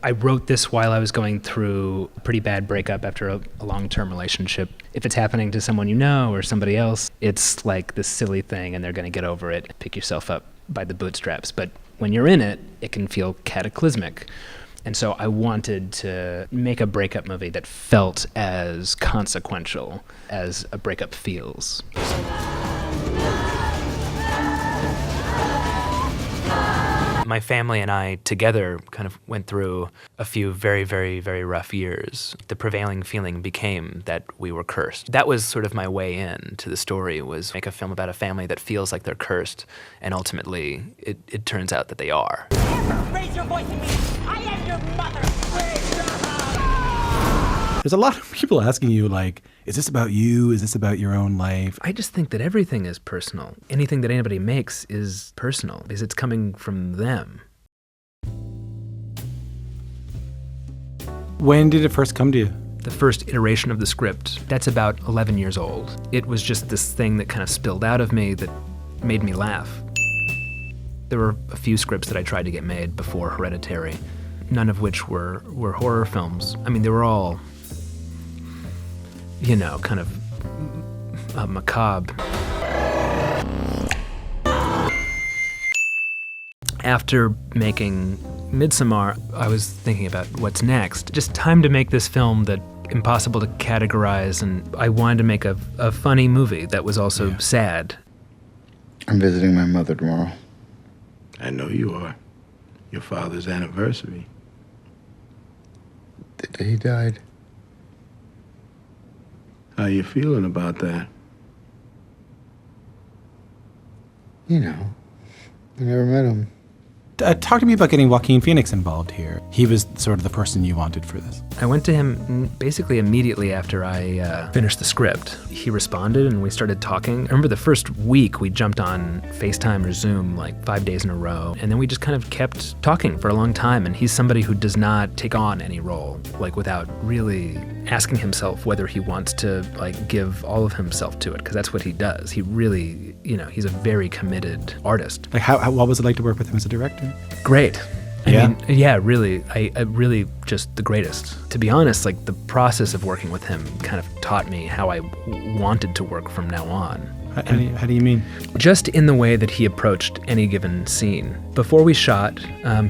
I wrote this while I was going through a pretty bad breakup after a long-term relationship. If it's happening to someone you know or somebody else, it's like this silly thing and they're going to get over it. Pick yourself up by the bootstraps. But when you're in it, it can feel cataclysmic. And so I wanted to make a breakup movie that felt as consequential as a breakup feels. My family and I together kind of went through a few very, very, very rough years. The prevailing feeling became that we were cursed. That was sort of my way in to the story, was make a film about a family that feels like they're cursed, and ultimately it turns out that they are. Never raise your voice at me! I am your mother! There's a lot of people asking you, like, is this about you? Is this about your own life? I just think that everything is personal. Anything that anybody makes is personal because it's coming from them. When did it first come to you? The first iteration of the script, that's about 11 years old. It was just this thing that kind of spilled out of me that made me laugh. There were a few scripts that I tried to get made before Hereditary, none of which were horror films. I mean, they were all, you know, kind of macabre. After making Midsommar, I was thinking about what's next. Just time to make this film that impossible to categorize, and I wanted to make a funny movie that was also sad. I'm visiting my mother tomorrow. I know you are. Your father's anniversary. The day he died. How you feeling about that? You know, I never met him. Talk to me about getting Joaquin Phoenix involved here. He was sort of the person you wanted for this. I went to him basically immediately after I finished the script. He responded and we started talking. I remember the first week we jumped on FaceTime or Zoom like 5 days in a row, and then we just kind of kept talking for a long time. And he's somebody who does not take on any role like without really asking himself whether he wants to like give all of himself to it, because that's what he does. He really, you know, he's a very committed artist. Like, what was it like to work with him as a director? Great. I mean, yeah, really. I really just the greatest. To be honest, like the process of working with him kind of taught me how I wanted to work from now on. How do you mean? Just in the way that he approached any given scene. Before we shot,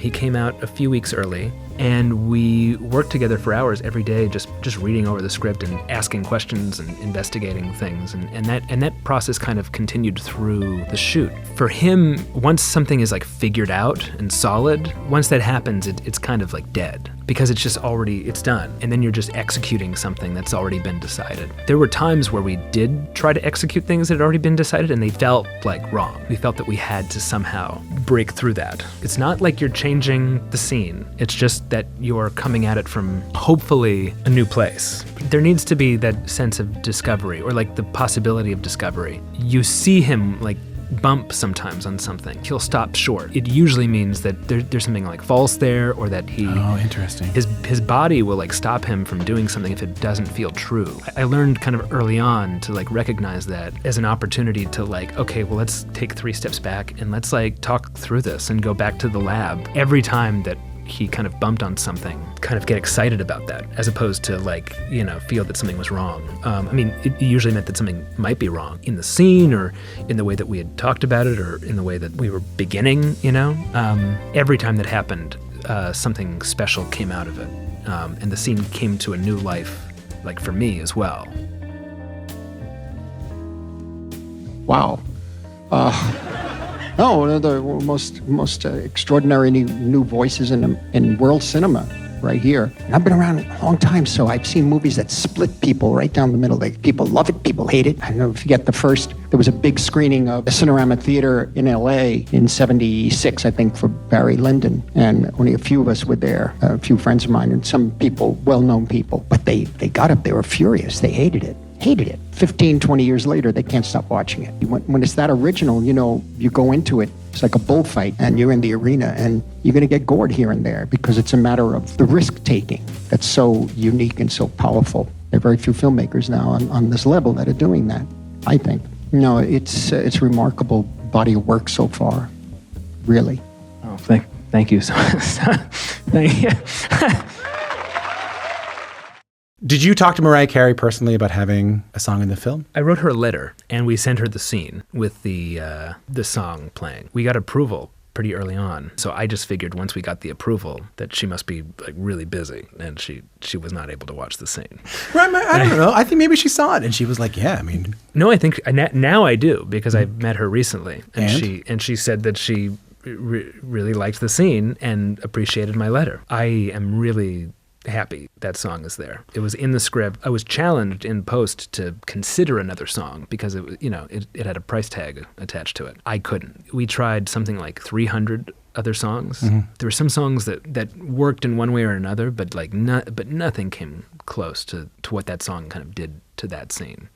he came out a few weeks early, and we worked together for hours every day, just reading over the script and asking questions and investigating things, and that process kind of continued through the shoot. For him, once something is like figured out and solid, once that happens, it's kind of like dead, because it's just it's done, and then you're just executing something that's already been decided. There were times where we did try to execute things that had already been decided, and they felt like wrong. We felt that we had to somehow break through that. It's not like you're changing the scene, it's just that you're coming at it from hopefully a new place. There needs to be that sense of discovery, or like the possibility of discovery. You see him like bump sometimes on something. He'll stop short. It usually means that there's something like false there, or that interesting. His body will like stop him from doing something if it doesn't feel true. I learned kind of early on to like recognize that as an opportunity to like, okay, well, let's take 3 steps back and let's like talk through this and go back to the lab. Every time that he kind of bumped on something, kind of get excited about that, as opposed to like, you know, feel that something was wrong. I mean, it usually meant that something might be wrong in the scene, or in the way that we had talked about it, or in the way that we were beginning, you know? Every time that happened, something special came out of it. And the scene came to a new life, like for me as well. Wow. No, one of the most extraordinary new voices in world cinema right here. And I've been around a long time, so I've seen movies that split people right down the middle. Like, people love it, people hate it. I never forget there was a big screening of the Cinerama Theater in LA in 76, I think, for Barry Lyndon. And only a few of us were there, a few friends of mine, and some people, well-known people. But they got up, they were furious, they hated it. 15, 20 years later, they can't stop watching it. When it's that original, you know, you go into it, it's like a bullfight, and you're in the arena, and you're going to get gored here and there, because it's a matter of the risk-taking that's so unique and so powerful. There are very few filmmakers now on this level that are doing that, I think. No, it's remarkable body of work so far, really. Oh, thank you so much. Did you talk to Mariah Carey personally about having a song in the film? I wrote her a letter, and we sent her the scene with the song playing. We got approval pretty early on, so I just figured once we got the approval that she must be like really busy, and she was not able to watch the scene. Right, I don't know. I think maybe she saw it, and she was like, "Yeah, I mean." No, I think now I do because I met her recently, And? she said that she really liked the scene and appreciated my letter. I am really happy that song is there. It was in the script. I was challenged in post to consider another song because it had a price tag attached to it. I couldn't. We tried something like 300 other songs. Mm-hmm. There were some songs that worked in one way or another, but nothing came close to what that song kind of did to that scene.